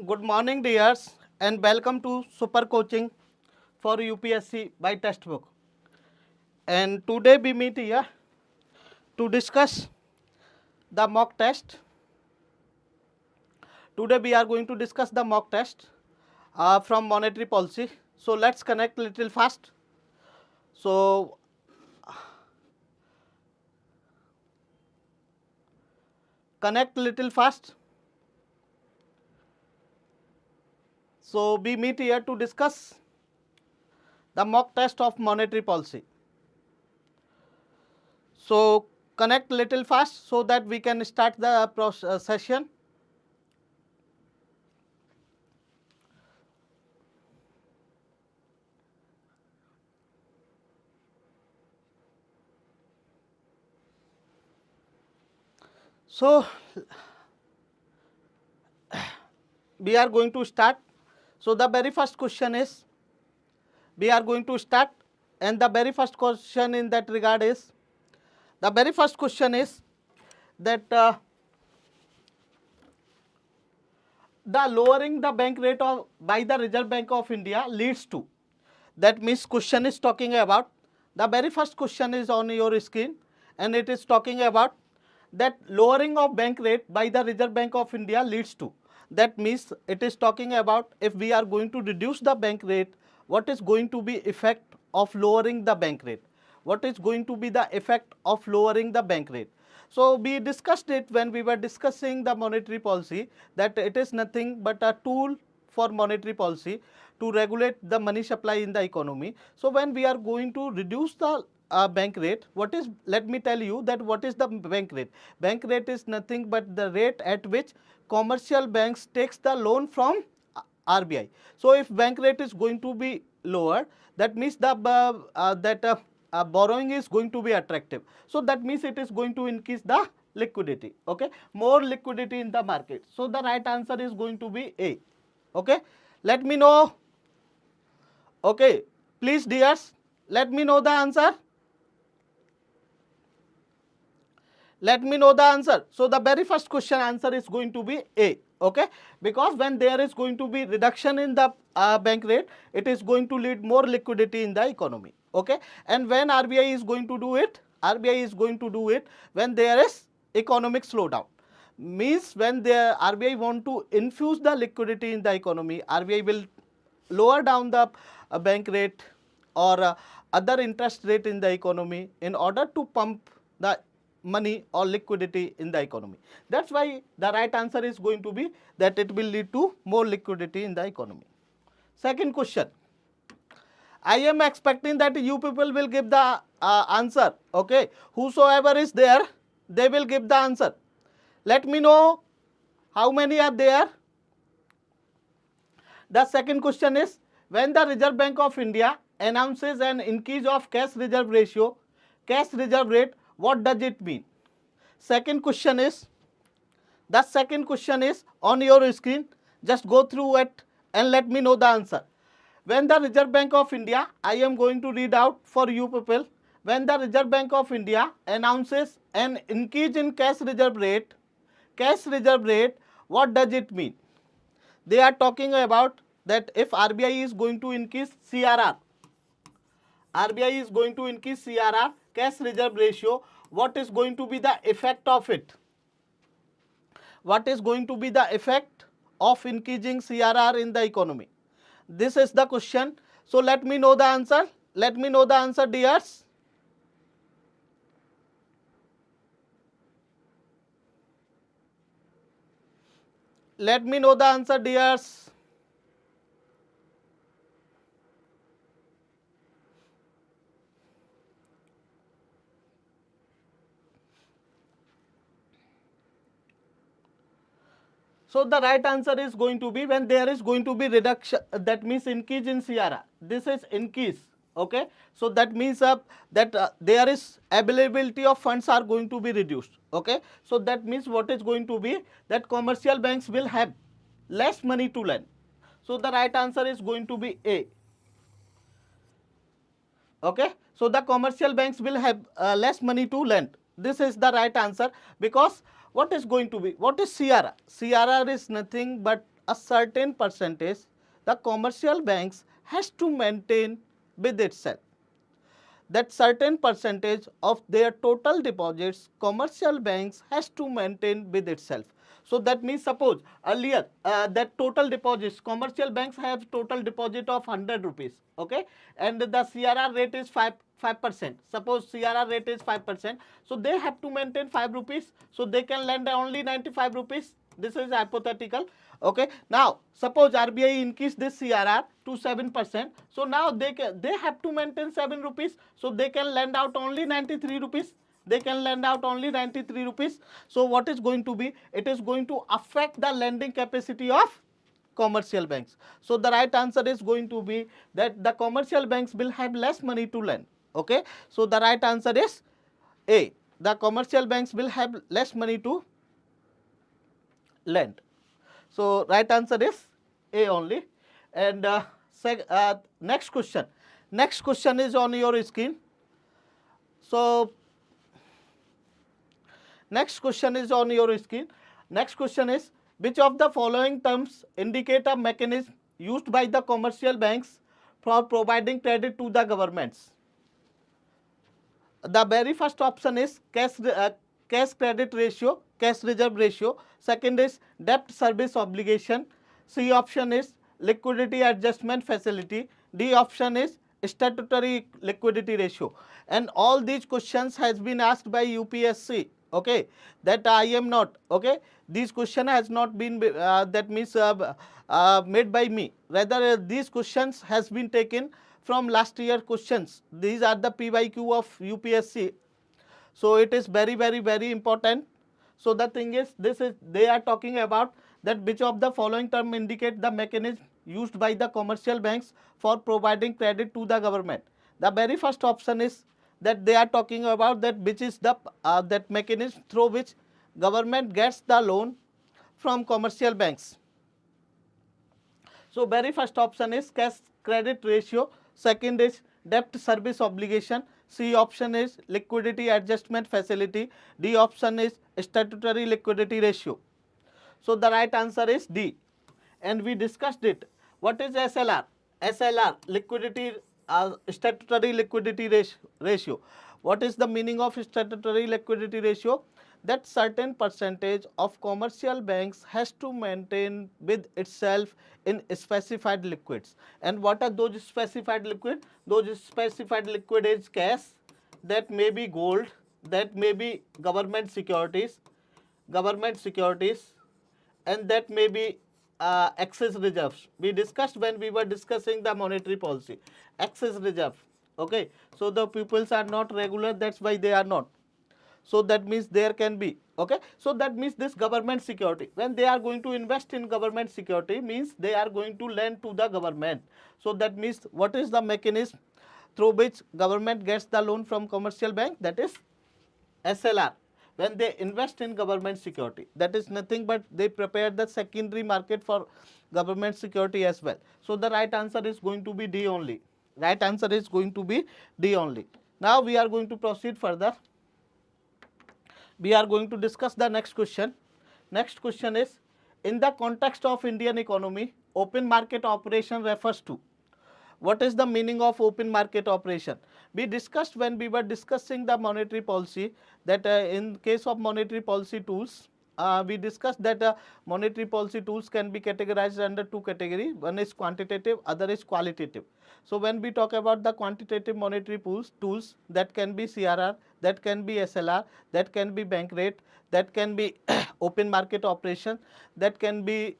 Good morning, dears, and welcome to Super Coaching for UPSC by Textbook. And today we meet here to discuss the mock test. Today we are going to discuss the mock test from monetary policy. So let's connect little fast. So connect little fast. So we meet here to discuss the mock test of monetary policy. So connect little fast so that we can start the session. So we are going to start. So the very first question is, we are going to start, and the very first question in that regard is, the very first question is that the lowering the bank rate by the Reserve Bank of India leads to. That means question is talking about, the very first question is on your screen, and it is talking about that lowering of bank rate by the Reserve Bank of India leads to. That means it is talking about if we are going to reduce the bank rate, what is going to be effect of lowering the bank rate? What is going to be the effect of lowering the bank rate? So we discussed it when we were discussing the monetary policy, that it is nothing but a tool for monetary policy to regulate the money supply in the economy. So when we are going to reduce the bank rate, what is, let me tell you that what is the bank rate. Bank rate is nothing but the rate at which commercial banks takes the loan from RBI. So if bank rate is going to be lower, that means the borrowing is going to be attractive. So that means it is going to increase the liquidity. Okay, more liquidity in the market. So the right answer is going to be A. Okay, let me know. Okay, please dears, let me know the answer. Let me know the answer. So the very first question answer is going to be A. Okay, because when there is going to be reduction in the bank rate, it is going to lead more liquidity in the economy. Okay, and when RBI is going to do it, RBI is going to do it when there is economic slowdown. Means when the RBI want to infuse the liquidity in the economy, RBI will lower down the bank rate or other interest rate in the economy in order to pump the money or liquidity in the economy. That's why the right answer is going to be that it will lead to more liquidity in the economy. Second question, I am expecting that you people will give the answer. Okay, whosoever is there, they will give the answer. Let me know how many are there. The second question is, when the Reserve Bank of India announces an increase of cash reserve ratio, cash reserve rate, what does it mean? Second question is, the second question is on your screen. Just go through it and let me know the answer. When the Reserve Bank of India, I am going to read out for you people. When the Reserve Bank of India announces an increase in cash reserve rate, what does it mean? They are talking about that if RBI is going to increase CRR, RBI is going to increase CRR, cash reserve ratio, what is going to be the effect of it? What is going to be the effect of increasing CRR in the economy? This is the question. So let me know the answer. Let me know the answer, dears. Let me know the answer, dears. So the right answer is going to be when there is going to be reduction, that means increase in CRR. This is increase. Okay, so that means that there is availability of funds are going to be reduced. Okay, so that means what is going to be that commercial banks will have less money to lend. So the right answer is going to be A. Okay, so the commercial banks will have less money to lend. This is the right answer, because what is going to be, what is CRR? CRR is nothing but a certain percentage the commercial banks has to maintain with itself. That certain percentage of their total deposits commercial banks has to maintain with itself. So that means suppose earlier that total deposits commercial banks have total deposit of 100 rupees, okay, and the CRR rate is 5%. Suppose CRR rate is 5%, so they have to maintain 5 rupees, so they can lend only 95 rupees. This is hypothetical. Okay, now suppose RBI increase this CRR to 7%, so now they have to maintain 7 rupees, so they can lend out only 93 rupees. They can lend out only 93 rupees. So what is going to be? It is going to affect the lending capacity of commercial banks. So the right answer is going to be that the commercial banks will have less money to lend. Okay, so the right answer is A. The commercial banks will have less money to lend. So right answer is A only. And next question. Next question is on your screen. So next question is on your screen. Next question is, which of the following terms indicate a mechanism used by the commercial banks for providing credit to the governments? The very first option is cash credit ratio, cash reserve ratio. Second is debt service obligation. C option is liquidity adjustment facility. D option is statutory liquidity ratio. And all these questions has been asked by UPSC. Okay, that I am not. Okay, this question has not been that means made by me. Rather, these questions has been taken from last year questions. These are the PYQ of UPSC. So it is very important. So the thing is, this is they are talking about that which of the following term indicate the mechanism used by the commercial banks for providing credit to the government. The very first option is that they are talking about that which is the that mechanism through which government gets the loan from commercial banks. So very first option is cash credit ratio. Second is debt service obligation. C option is liquidity adjustment facility. D option is statutory liquidity ratio. So the right answer is D. And we discussed it. What is SLR? SLR, liquidity statutory liquidity ratio. What is the meaning of statutory liquidity ratio? That certain percentage of commercial banks has to maintain with itself in specified liquids. And what are those specified liquid? Those specified liquid is cash, that may be gold, that may be government securities, and that may be excess reserves. We discussed when we were discussing the monetary policy. Excess reserve. Okay. So the pupils are not regular, that's why they are not. So that means there can be. Okay. So that means this government security. When they are going to invest in government security, means they are going to lend to the government. So that means what is the mechanism through which government gets the loan from commercial bank? That is SLR. When they invest in government security, that is nothing but they prepare the secondary market for government security as well. So the right answer is going to be D only. Right answer is going to be D only. Now we are going to proceed further. We are going to discuss the next question. Next question is, in the context of Indian economy, open market operation refers to. What is the meaning of open market operation? We discussed when we were discussing the monetary policy that in case of monetary policy tools, we discussed that monetary policy tools can be categorized under two categories. One is quantitative, other is qualitative. So when we talk about the quantitative monetary tools, that can be CRR, that can be SLR, that can be bank rate, that can be open market operation, that can be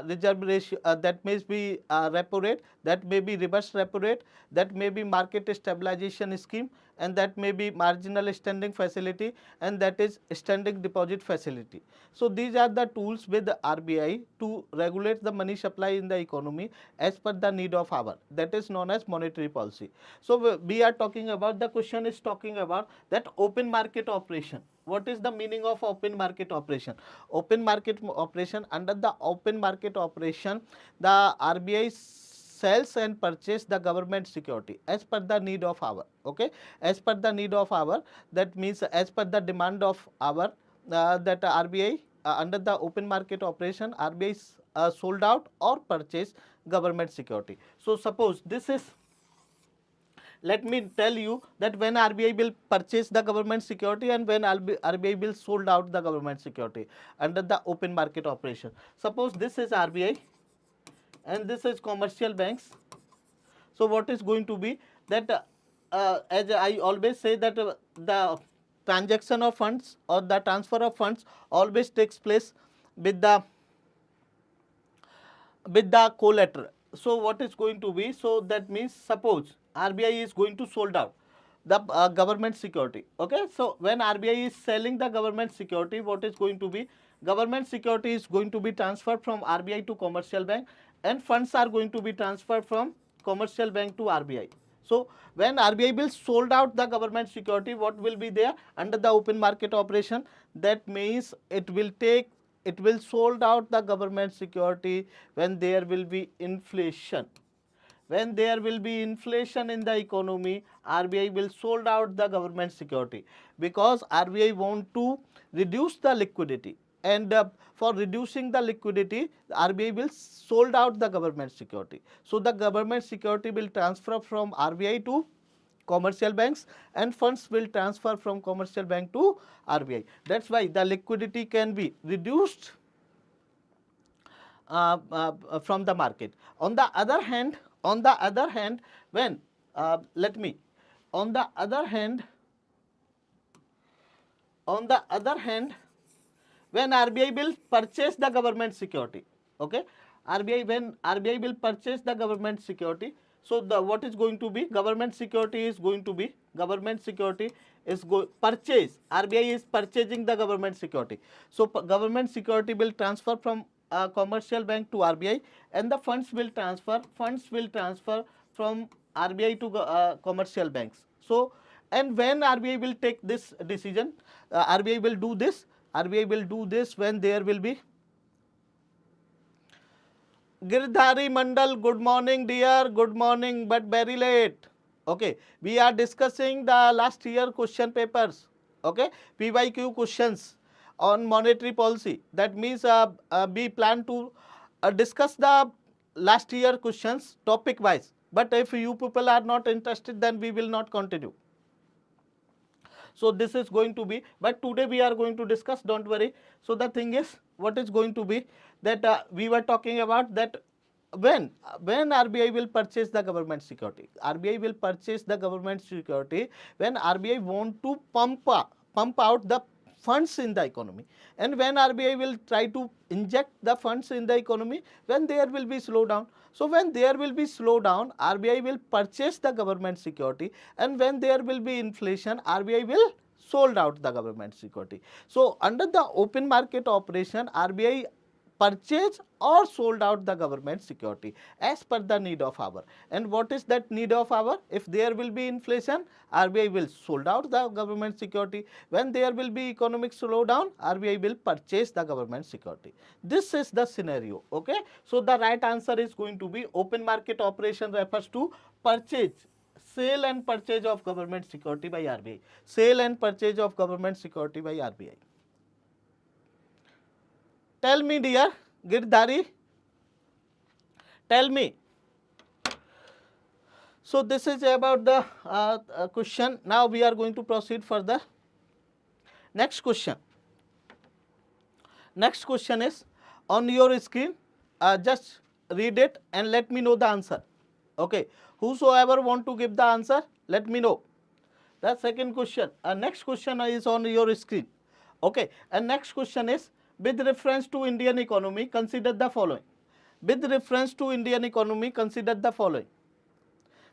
reserve ratio, that may be repo rate, that may be reverse repo rate, that may be market stabilization scheme, and that may be marginal standing facility, and that is standing deposit facility. So these are the tools with the RBI to regulate the money supply in the economy as per the need of hour. That is known as monetary policy. So we are talking about, the question is talking about that open market operation. What is the meaning of open market operation? Open market operation, under the open market operation, the RBI sells and purchase the government security as per the need of hour. Okay, as per the need of hour, that means as per the demand of hour, that RBI under the open market operation, RBI sold out or purchased government security. So suppose this is, let me tell you that when RBI will purchase the government security and when RBI will sold out the government security under the open market operation. Suppose this is RBI and this is commercial banks. So what is going to be that as I always say that the transaction of funds or the transfer of funds always takes place with the collateral. So what is going to be, so that means suppose RBI is going to sold out the government security. Okay, so when RBI is selling the government security, what is going to be, government security is going to be transferred from RBI to commercial bank and funds are going to be transferred from commercial bank to RBI. So when RBI will sold out the government security, what will be there under the open market operation? That means it will sold out the government security when there will be inflation. When there will be inflation in the economy, RBI will sold out the government security because RBI want to reduce the liquidity, and for reducing the liquidity, RBI will sold out the government security. So the government security will transfer from RBI to commercial banks and funds will transfer from commercial bank to RBI. That's why the liquidity can be reduced from the market. On the other hand, when let me, on the other hand, when RBI will purchase the government security, okay, when RBI will purchase the government security, so the what is going to be, government security is purchase, RBI is purchasing the government security. So government security will transfer from commercial bank to RBI and the funds will transfer from RBI to commercial banks. So and when RBI will take this decision, RBI will do this when there will be, Girdhari Mandal, good morning dear, good morning, but very late. Okay, we are discussing the last year question papers, okay, PYQ questions on monetary policy. That means we plan to discuss the last year questions topic wise, but if you people are not interested, then we will not continue. So this is going to be, but today we are going to discuss, don't worry. So the thing is, what is going to be that we were talking about that when RBI will purchase the government security, RBI will purchase the government security when RBI want to pump out the funds in the economy, and when RBI will try to inject the funds in the economy when there will be slowdown. So when there will be slowdown, RBI will purchase the government security, and when there will be inflation, RBI will sold out the government security. So under the open market operation, RBI purchase or sold out the government security as per the need of hour. And what is that need of hour? If there will be inflation, RBI will sold out the government security. When there will be economic slowdown, RBI will purchase the government security. This is the scenario, okay. So the right answer is going to be open market operation refers to purchase, sale and purchase of government security by RBI. Sale and purchase of government security by RBI. Tell me dear Girdhari, tell me. So this is about the question. Now we are going to proceed further. Next question. Next question is on your screen. Just read it and let me know the answer. Okay. Whosoever want to give the answer, let me know. The second question. Next question is on your screen. Okay. And next question is, with reference to Indian economy, consider the following. With reference to Indian economy, consider the following.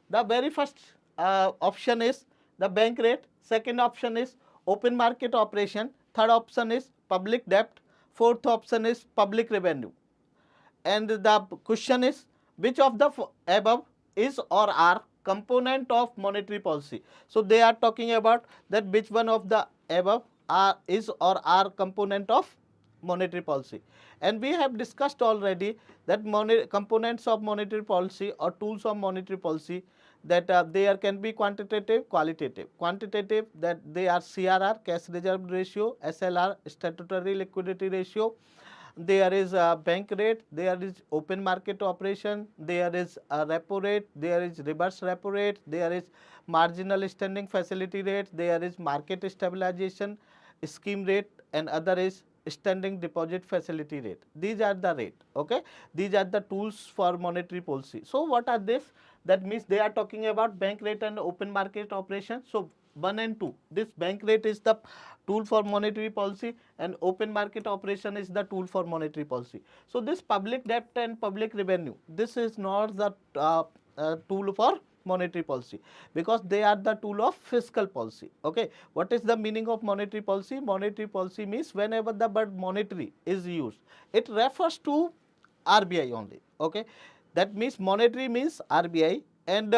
The very first option is the bank rate. Second option is open market operation. Third option is public debt. Fourth option is public revenue. And the question is, which of the above is or are component of monetary policy? So they are talking about that which one of the above is or are component of monetary policy. And we have discussed already that components of monetary policy or tools of monetary policy, that there can be quantitative, qualitative. Quantitative, that they are CRR, cash reserve ratio, SLR, statutory liquidity ratio. There is a bank rate, there is open market operation, there is a repo rate, there is reverse repo rate, there is marginal standing facility rate, there is market stabilization scheme rate, and other is standing deposit facility rate. These are the rate, okay. These are the tools for monetary policy. So what are this? That means they are talking about bank rate and open market operation. So 1 and 2, this bank rate is the tool for monetary policy and open market operation is the tool for monetary policy. So this public debt and public revenue, this is not the tool for monetary policy, because they are the tool of fiscal policy, okay. What is the meaning of monetary policy? Monetary policy means whenever the word monetary is used, it refers to RBI only, okay. That means monetary means RBI and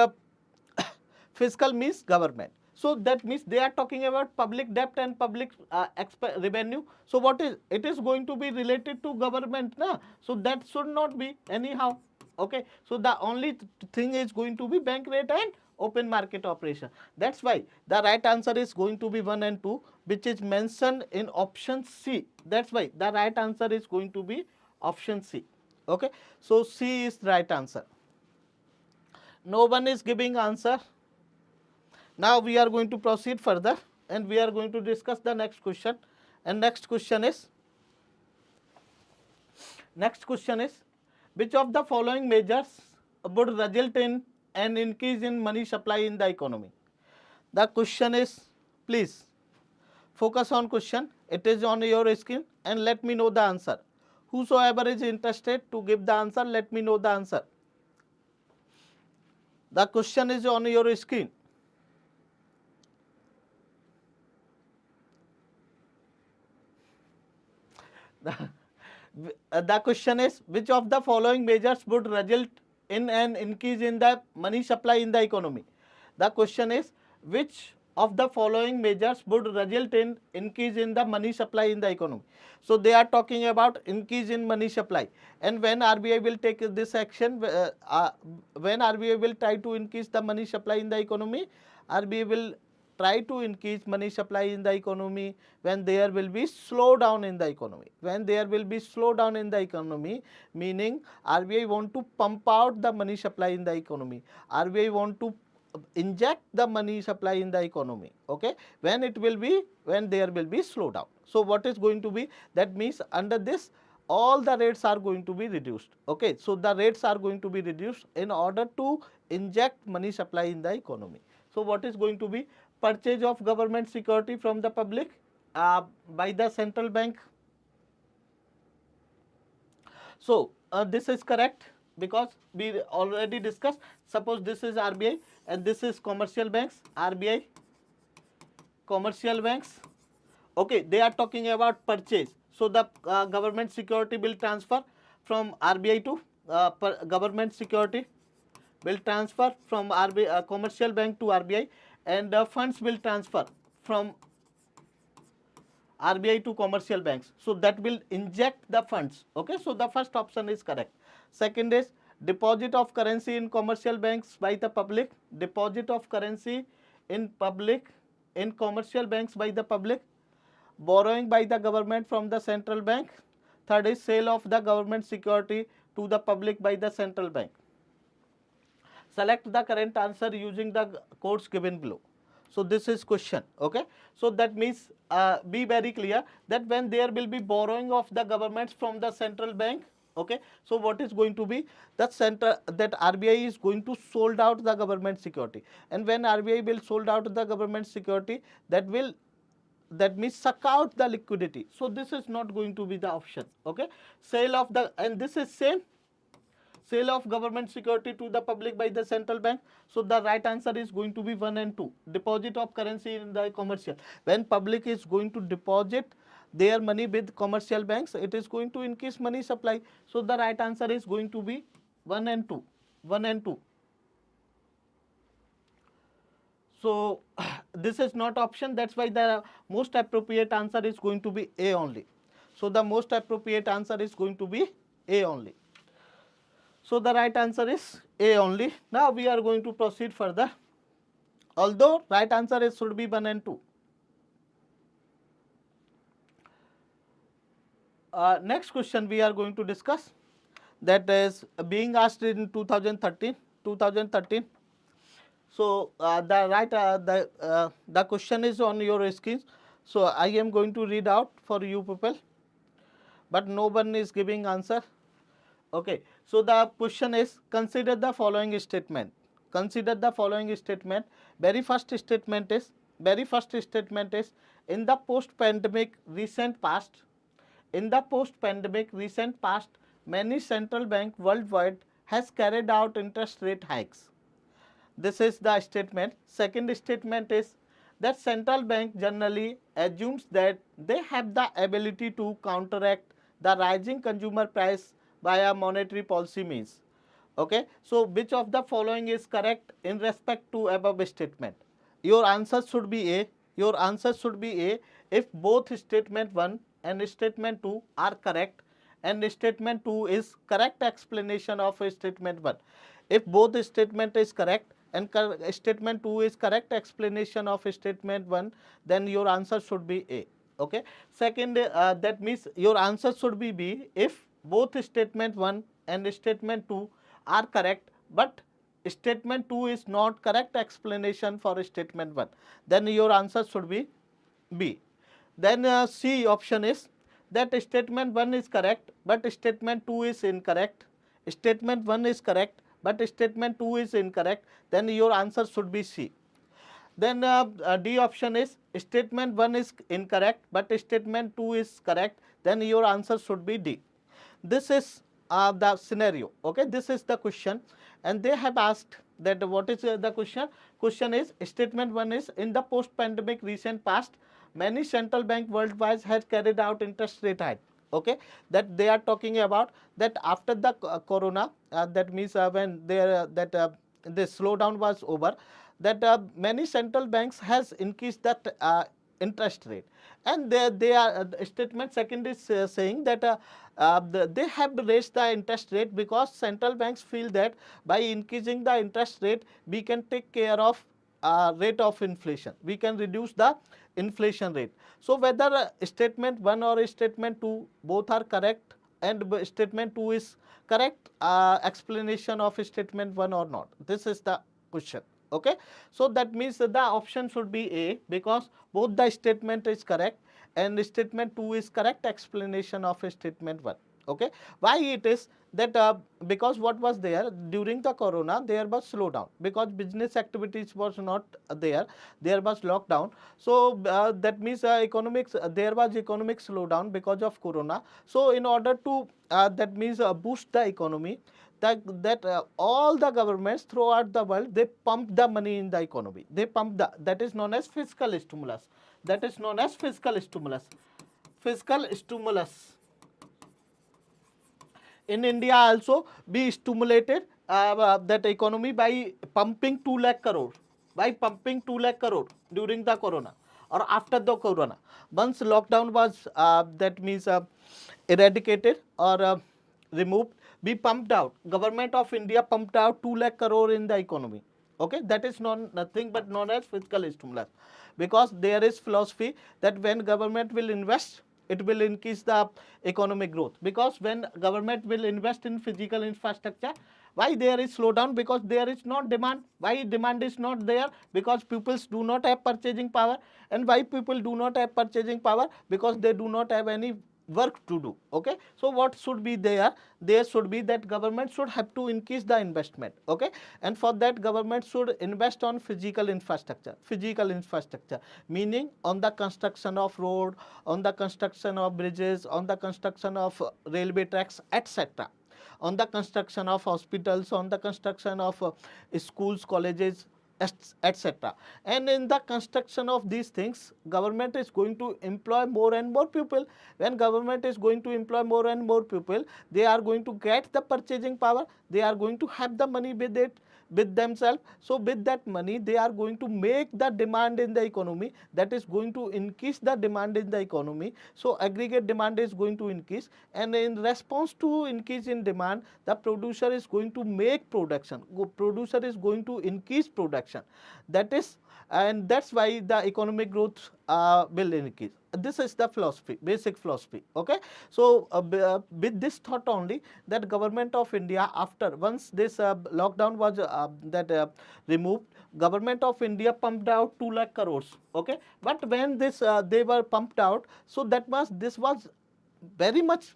fiscal means government. So that means they are talking about public debt and public revenue. So what is it? Is going to be related to government, na? So that should not be anyhow, okay. So the only thing is going to be bank rate and open market operation. That's why the right answer is going to be 1 and 2, which is mentioned in option C. That's why the right answer is going to be option C, okay. So C is the right answer. No one is giving answer. Now we are going to proceed further and we are going to discuss the next question. And next question is which of the following measures would result in an increase in money supply in the economy? The question is, please focus on question. It is on your screen and let me know the answer. Whosoever is interested to give the answer, let me know the answer. The question is on your screen. The question is, which of the following measures would result in an increase in the money supply in the economy? The question is, which of the following measures would result in increase in the money supply in the economy? So they are talking about increase in money supply, and when RBI will take this action, when RBI will try to increase the money supply in the economy, RBI will try to increase money supply in the economy when there will be slowdown in the economy. When there will be slowdown in the economy, meaning RBI want to pump out the money supply in the economy. RBI want to inject the money supply in the economy, okay, when there will be slowdown. So what is going to be? That means under this all the rates are going to be reduced, okay. So the rates are going to be reduced in order to inject money supply in the economy. So what is going to be? Purchase of government security from the public by the central bank. So this is correct, because we already discussed. Suppose this is RBI and this is commercial banks. RBI, commercial banks, okay, they are talking about purchase. So the government security will transfer from RBI to government security will transfer from RBI, commercial bank to RBI, and funds will transfer from RBI to commercial banks. So that will inject the funds, okay. So the first option is correct. Second is deposit of currency in commercial banks by the public. Deposit of currency in commercial banks by the public. Borrowing by the government from the central bank. Third is sale of the government security to the public by the central bank. Select the correct answer using the codes given below. So this is question, okay. So that means be very clear that when there will be borrowing of the governments from the central bank, okay. So what is going to be? That RBI is going to sold out the government security, and when RBI will sold out the government security, that means suck out the liquidity. So this is not going to be the option, okay. Sale of the, and this is same, sale of government security to the public by the central bank. So the right answer is going to be 1 and 2. Deposit of currency in the commercial. When public is going to deposit their money with commercial banks, it is going to increase money supply. So the right answer is going to be 1 and 2. 1 and 2. So this is not option. That's why the most appropriate answer is going to be A only. So the most appropriate answer is going to be A only. So the right answer is A only. Now we are going to proceed further. Although right answer is should be 1 and 2. Next question we are going to discuss, that is being asked in 2013. So the question is on your screen. So I am going to read out for you people, but no one is giving answer. Okay. So the question is, consider the following statement. Consider the following statement. Very first statement is in the post-pandemic recent past. In the post-pandemic recent past, many central bank worldwide has carried out interest rate hikes. This is the statement. Second statement is that central bank generally assumes that they have the ability to counteract the rising consumer price via monetary policy means. Okay. So which of the following is correct in respect to above statement? Your answer should be A. Your answer should be A if both statement 1 and statement 2 are correct, and statement 2 is correct explanation of statement 1. If both statement is correct and statement 2 is correct explanation of statement 1, then your answer should be A. Okay. Second, that means your answer should be B if both statement 1 and statement 2 are correct, but statement 2 is not correct explanation for statement 1, then your answer should be B. Then C option is that statement 1 is correct, but statement 2 is incorrect. Statement 1 is correct, but statement 2 is incorrect, then your answer should be C. Then D option is statement 1 is incorrect, but statement 2 is correct, then your answer should be D. This is the scenario. Okay, this is the question, and they have asked that what is the question. Question is statement 1 is in the post pandemic recent past, many central bank worldwide has carried out interest rate hike. Okay, that they are talking about that after the corona, that means when there the slowdown was over, that many central banks has increased that interest rate, and they are statement second is saying that they have raised the interest rate because central banks feel that by increasing the interest rate we can take care of rate of inflation, we can reduce the inflation rate. So whether statement 1 or statement 2 both are correct, and statement 2 is correct explanation of statement 1 or not, this is the question. Okay. So that means the option should be A because both the statement is correct and statement 2 is correct explanation of statement 1. Okay. Why it is that because what was there during the corona, there was slowdown because business activities was not there was lockdown. So that means economics, there was economic slowdown because of corona. So in order to that means boost the economy, that all the governments throughout the world, they pump the money in the economy, they pump the, that is known as fiscal stimulus, that is known as fiscal stimulus. Fiscal stimulus in India also be stimulated that economy by pumping 2 lakh crore, by pumping 2 lakh crore during the corona or after the corona. Once lockdown was that means eradicated or removed, we pumped out, government of India pumped out 2 lakh crore in the economy. Okay, that is nothing but known as fiscal stimulus, because there is philosophy that when government will invest, it will increase the economic growth, because when government will invest in physical infrastructure, why there is slowdown? Because there is not demand. Why demand is not there? Because people do not have purchasing power. And why people do not have purchasing power? Because they do not have any work to do. Okay, so what should be there? There should be that government should have to increase the investment. Okay, and for that government should invest on physical infrastructure. Physical infrastructure meaning on the construction of road, on the construction of bridges, on the construction of railway tracks, etc., on the construction of hospitals, on the construction of schools, colleges, etc. And in the construction of these things, government is going to employ more and more people. When government is going to employ more and more people, they are going to get the purchasing power, they are going to have the money with it. with themselves. So with that money they are going to make the demand in the economy, that is going to increase the demand in the economy. So aggregate demand is going to increase, and in response to increase in demand, the producer is going to make production, producer is going to increase production. That is, and that's why the economic growth will increase. This is the philosophy, basic philosophy. Okay, so with this thought only, that government of India, after once this lockdown was removed, government of India pumped out 2 lakh crores. Okay, but when this they were pumped out, so that was, this was very much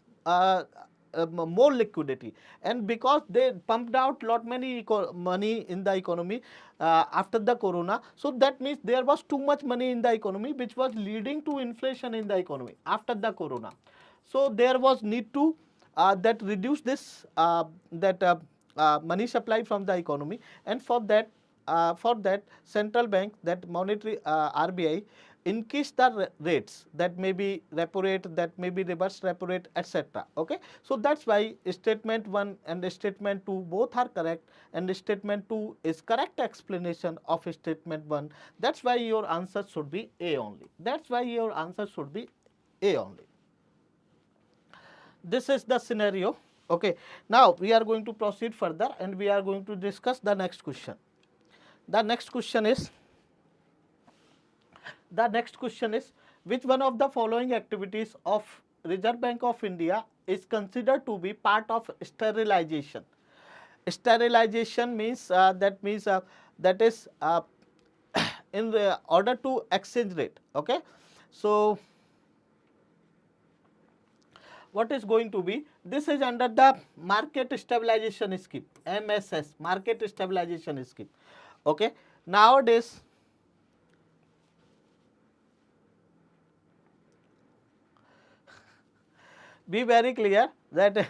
more liquidity, and because they pumped out lot many money in the economy after the corona, so that means there was too much money in the economy, which was leading to inflation in the economy after the corona. So there was need to that reduce this money supply from the economy, and for that central bank, that monetary RBI, increase the rates, that may be repo rate, that may be reverse repo rate, etc. Okay, so that's why statement 1 and statement 2 both are correct, and statement 2 is correct explanation of statement 1. That's why your answer should be A only. That's why your answer should be A only. This is the scenario. Okay, now we are going to proceed further, and we are going to discuss the next question. The next question is, which one of the following activities of Reserve Bank of India is considered to be part of sterilization? Sterilization means that is in order to exchange rate. Okay, so what is going to be, this is under the market stabilization scheme, MSS, market stabilization scheme. Okay, nowadays be very clear that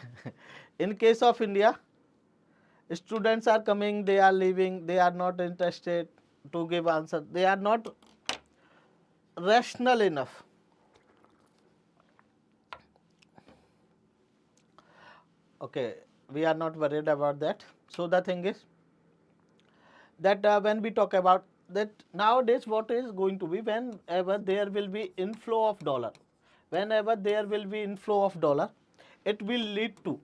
in case of India, students are coming, they are leaving, they are not interested to give answer, they are not rational enough. Okay, we are not worried about that. So the thing is that when we talk about that, nowadays what is going to be, whenever there will be inflow of dollar, whenever there will be inflow of dollar, it will lead to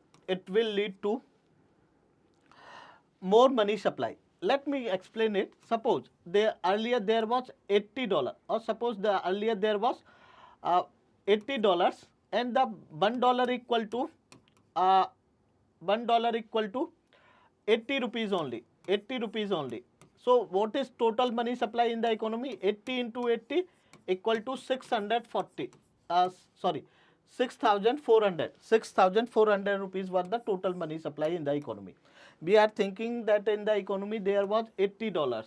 more money supply. Let me explain it. Suppose earlier there was $80, or suppose earlier there was $80, and the $1 equal to $1 equal to 80 rupees only, 80 rupees only. So what is total money supply in the economy? 80 into 80 equal to 640, sorry, 6,400 rupees was the total money supply in the economy. We are thinking that in the economy there was $80.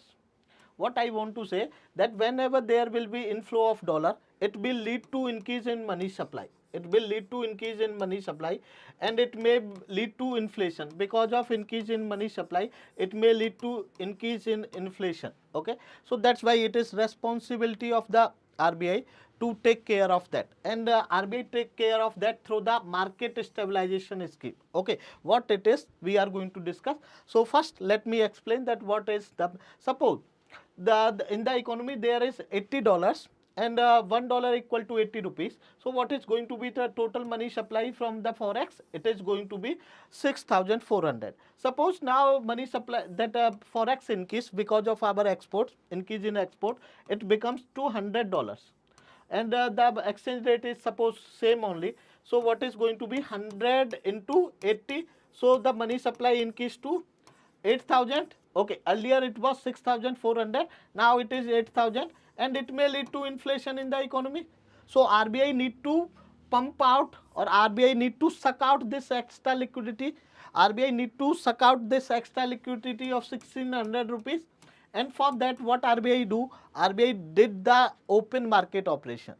What I want to say, that whenever there will be inflow of dollar, it will lead to increase in money supply. It will lead to increase in money supply, and it may lead to inflation. Because of increase in money supply, it may lead to increase in inflation. Okay, so that's why it is responsibility of the RBI to take care of that, and RBI take care of that through the market stabilization scheme. Okay, what it is we are going to discuss. So first let me explain that what is the, suppose in the economy there is $80, and $1 equal to 80 rupees. So what is going to be the total money supply from the forex? It is going to be 6,400. Suppose now money supply, that forex increase because of our exports, increase in export, it becomes $200, and the exchange rate is suppose same only. So what is going to be 100 into 80? So the money supply increased to 8,000. Okay, earlier it was 6,400, now it is 8,000, and it may lead to inflation in the economy. So RBI need to pump out, or RBI need to suck out this extra liquidity. RBI need to suck out this extra liquidity of 1,600 rupees. And for that, what RBI do? RBI did the open market operation.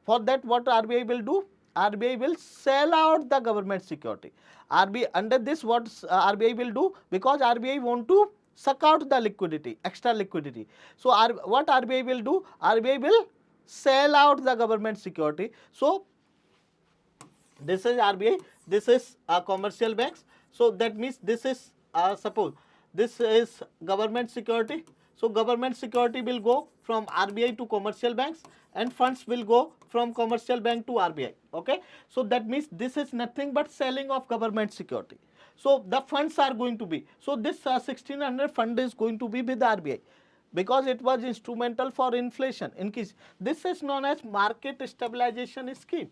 For that, what RBI will do? RBI will sell out the government security. RBI, under this, what RBI will do? Because RBI want to suck out the liquidity, extra liquidity. So what RBI will do? RBI will sell out the government security. So this is RBI, this is commercial banks. So that means this is suppose This is government security. So government security will go from RBI to commercial banks and funds will go from commercial bank to RBI. Okay. So that means this is nothing but selling of government security. So the funds are going to be, so this 1600 fund is going to be with RBI because it was instrumental for inflation increase. This is known as market stabilization scheme.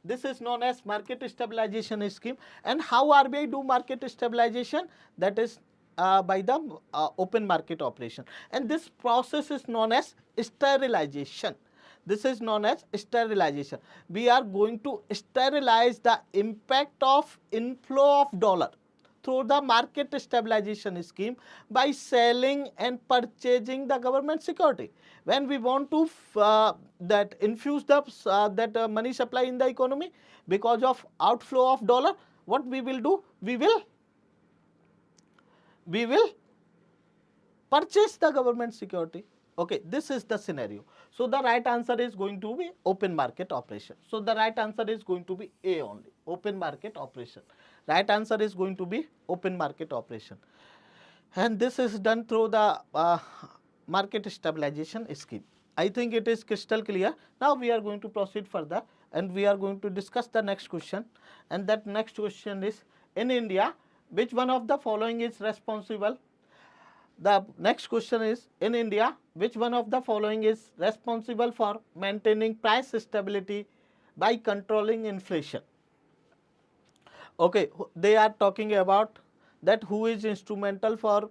This is known as market stabilization scheme. And how RBI do market stabilization? That is by the open market operation. And this process is known as sterilization. This is known as sterilization. We are going to sterilize the impact of inflow of dollar through the market stabilization scheme by selling and purchasing the government security. When we want to that infuse the money supply in the economy because of outflow of dollar, what we will do? We will purchase the government security. Okay, this is the scenario. So the right answer is going to be open market operation. So the right answer is going to be A only, open market operation. Right answer is going to be open market operation. And this is done through the market stabilization scheme. I think it is crystal clear. Now we are going to proceed further and we are going to discuss the next question. And that next question is, in India, which one of the following is responsible? The next question is, in India, which one of the following is responsible for maintaining price stability by controlling inflation? Okay, they are talking about that who is instrumental for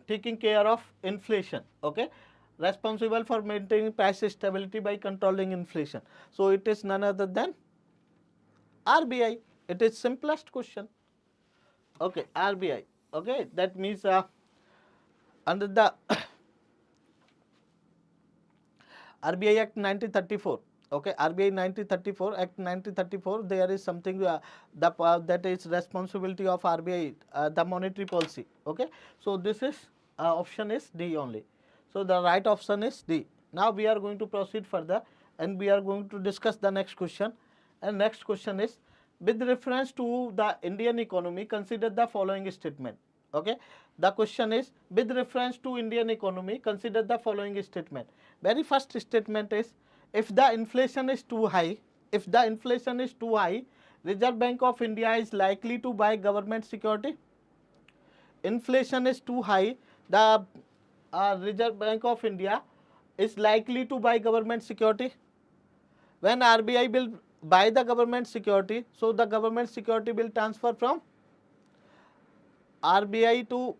taking care of inflation. Okay, responsible for maintaining price stability by controlling inflation. So it is none other than RBI. It is simplest question. Okay, RBI. Okay, that means under the RBI Act 1934. Okay, RBI 1934 Act 1934. There is something that is responsibility of RBI, the monetary policy. Okay, so this is option is D only. So the right option is D. Now we are going to proceed further and we are going to discuss the next question. And next question is, with reference to the Indian economy, consider the following statement. Okay, the question is, with reference to Indian economy, consider the following statement. Very first statement is, if the inflation is too high, Reserve Bank of India is likely to buy government security. Inflation is too high, the Reserve Bank of India is likely to buy government security. When RBI will buy the government security, so the government security will transfer from RBI to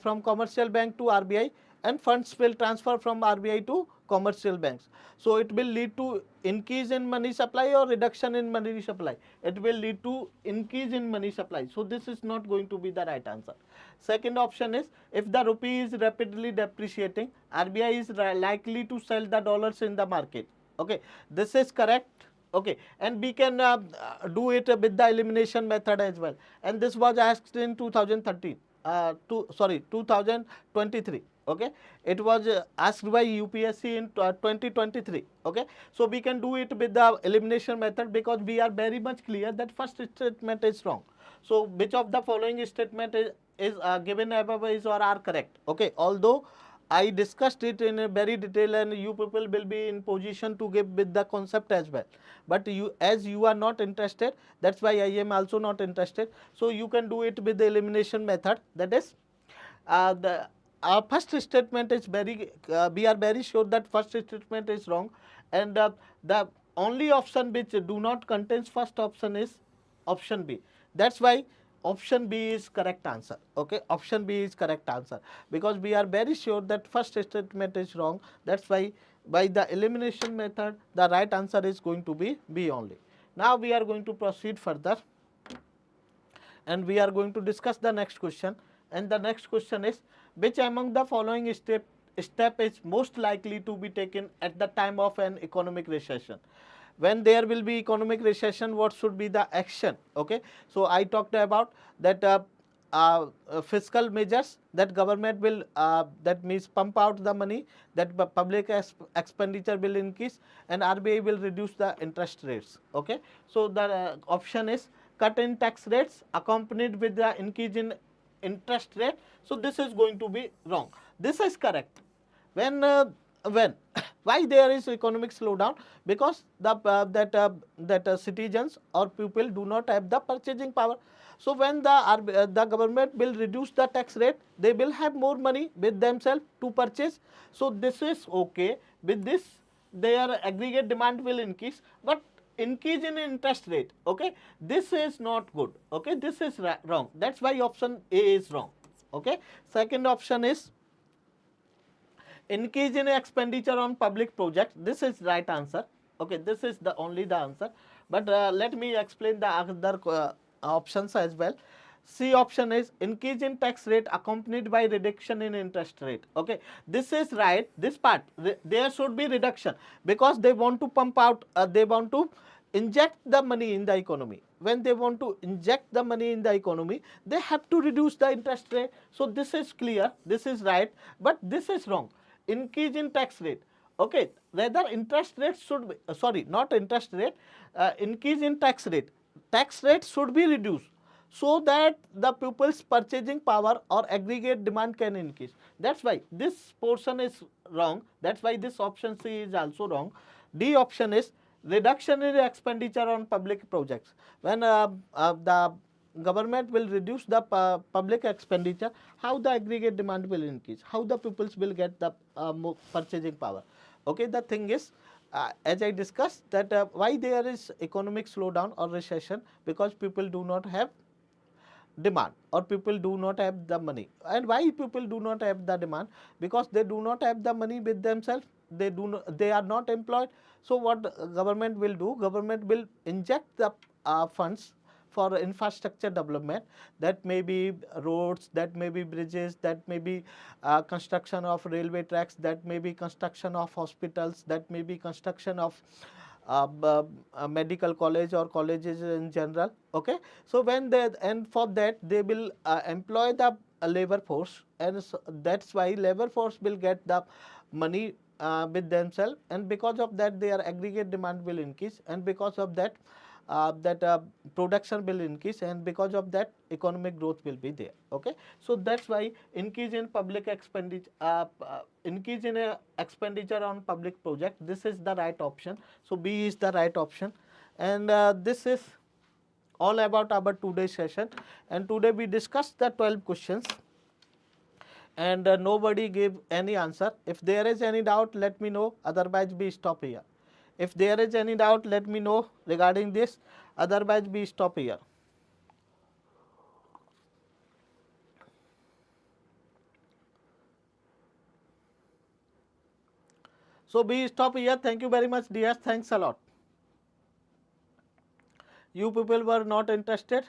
from commercial bank to RBI, and funds will transfer from RBI to commercial banks. So it will lead to increase in money supply or reduction in money supply. It will lead to increase in money supply. So this is not going to be the right answer. Second option is, if the rupee is rapidly depreciating, RBI is likely to sell the dollars in the market. Okay, this is correct. Okay, and we can do it with the elimination method as well. And this was asked in 2013. 2023. Okay, it was asked by UPSC in 2023. Okay, so we can do it with the elimination method because we are very much clear that first statement is wrong. So which of the following statement is given above is or are correct? Okay, although I discussed it in a very detail and you people will be in position to give with the concept as well. But as you are not interested, that's why I am also not interested. So you can do it with the elimination method. That is, our first statement is we are very sure that first statement is wrong, and the only option which do not contains first option is option B. That's why option B is correct answer. Okay, option B is correct answer because we are very sure that first statement is wrong. That's why by the elimination method the right answer is going to be B only. Now we are going to proceed further and we are going to discuss the next question. And the next question is, which among the following step is most likely to be taken at the time of an economic recession? When there will be economic recession, what should be the action? Okay, so I talked about that fiscal measures, that government will that means pump out the money, that public expenditure will increase, and RBI will reduce the interest rates. Okay, so the option is cut in tax rates accompanied with the increase in interest rate, so this is going to be wrong. This is correct. When why there is economic slowdown? Because the citizens or people do not have the purchasing power. So when the government will reduce the tax rate, they will have more money with themselves to purchase. So this is okay. With this, their aggregate demand will increase, but increase in interest rate, okay, this is not good, okay, this is wrong. That's why option A is wrong, okay. Second option is increase in expenditure on public projects. This is right answer, okay, this is the only the answer. But let me explain the other options as well. C option is increase in tax rate accompanied by reduction in interest rate, okay, this is right. This part there should be reduction, because they want to pump out, they want to inject the money in the economy. When they want to inject the money in the economy, they have to reduce the interest rate. So this is clear, this is right, but this is wrong. Increase in tax rate, okay, rather interest rate should be, sorry, not interest rate, increase in tax rate. Tax rate should be reduced, so that the people's purchasing power or aggregate demand can increase. That's why this portion is wrong. That's why this option C is also wrong. D option is reduction in expenditure on public projects. When the government will reduce the public expenditure, how the aggregate demand will increase, how the peoples will get the purchasing power. Okay, the thing is, as I discussed, that why there is economic slowdown or recession, because people do not have demand or people do not have the money. And why people do not have the demand? Because they do not have the money with themselves, they are not employed. So what government will do? Government will inject the funds for infrastructure development. That may be roads, that may be bridges, that may be construction of railway tracks, that may be construction of hospitals, that may be construction of a medical college or colleges in general, okay. So when they, and for that they will employ the labor force, and so that's why labor force will get the money with themselves, and because of that their aggregate demand will increase, and because of that production will increase, and because of that economic growth will be there, okay. So that's why increase in public expenditure, increase in expenditure on public project, this is the right option. So B is the right option. And this is all about our today's session, and today we discussed the 12 questions, and nobody gave any answer. If there is any doubt, let me know, otherwise we stop here. If there is any doubt, let me know regarding this, otherwise we stop here. So we stop here. Thank you very much, dears. Thanks a lot. You people were not interested.